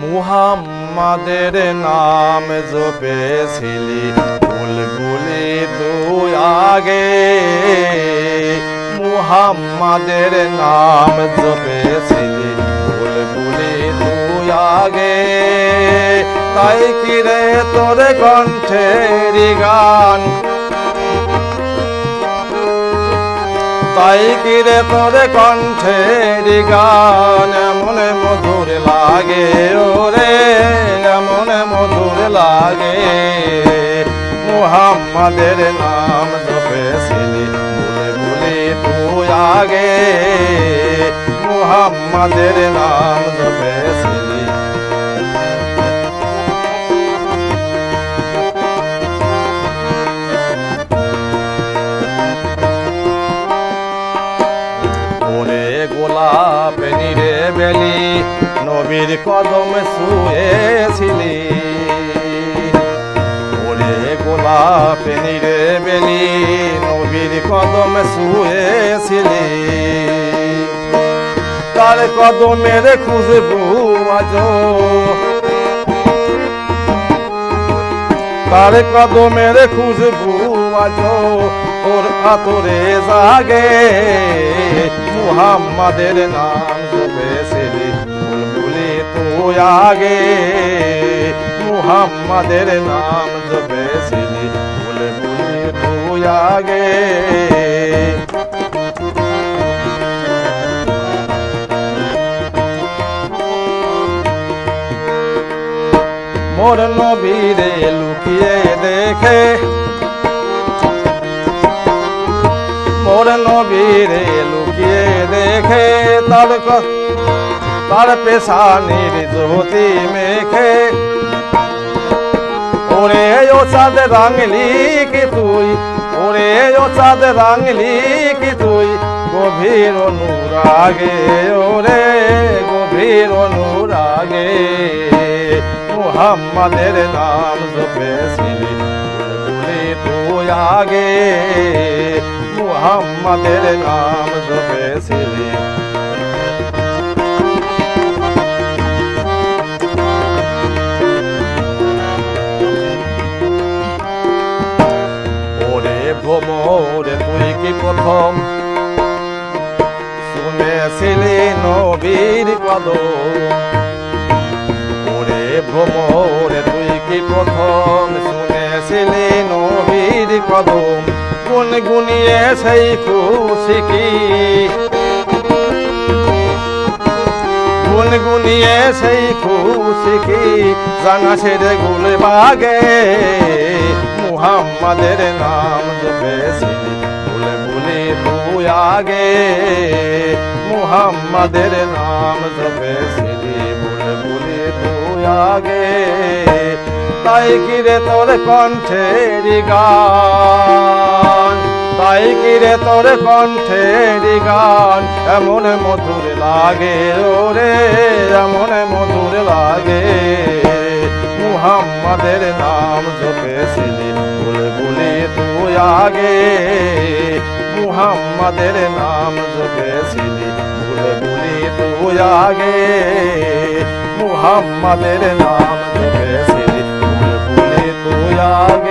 মুহাম্মাদের নাম জপেছিলি বুলবুলি তুই আগে, মুহাম্মাদের নাম জপেছিলি বুলবুলি তুই আগে। তাই কিরে তোর কণ্ঠের গান, তাই কিরে তোর কণ্ঠের গান এমন মধুর লাগে ওরে, এমন মধুর লাগে। মুহাম্মাদের নাম জপেছিলি বুলবুলি তুই আগে, মুহাম্মাদের নাম জপেছিলি। গোলাপ নিরেবেলি নবীর কদম শুয়েছিলি, ওরে গোলাপ নিরেবেলি নবীর কদম শুয়েছিলি। তার কদমের খুশবু আজো, তার কদমের খুশবু আজো ওর আতরে জাগে। মুহাম্মাদের নাম জপেছিলি বুলবুলি তুই আগে, মুহাম্মাদের নাম জপেছিলি বুলবুলি তুই আগে। মোর নবীরে লুকিয়ে দেখে, মোর নবীরে লুকিয়ে দেখে তার পেশানির জ্যোতি মেখে। ওরে ও চাঁদ রাঙলি কি তুই, ওরে ও চাঁদ রাঙলি কি তুই গভীর অনুরাগে, ওরে গভীর অনুরাগে। মুহাম্মাদের নাম জপেছিলি বুলবুলি তুই আগে, মুহাম্মাদের নাম জপেছিলি। ওরে ভ্রমর তুই কি প্রথম শুনেছিলি নবীর কদম, ওরে ভ্রমর তুই কি প্রথম শুনেছিলি নবীর কদম। গুনগুনিয়ে সেই খুশি কি, গুনগুনিয়ে সেই খুশি কি জানাসের গুলবাগে। মুহাম্মাদের নাম জপেছিলি বুলবুলি তুই আগে, মুহাম্মাদের নাম জপেছিলি বুলবুলি তুই আগে। তাই কিরে তোর কণ্ঠের গান, তাই কিরে তোর কণ্ঠের গান এমন মধুর লাগে ওরে, এমন মধুর লাগে। মুহাম্মাদের নাম জপেছিলি বুলবুলি তুই আগে, মুহাম্মাদের নাম জপেছিলি বুলবুলি তুই আগে, মুহাম্মাদের নাম জপেছিলি বুলবুলি তুই আগে।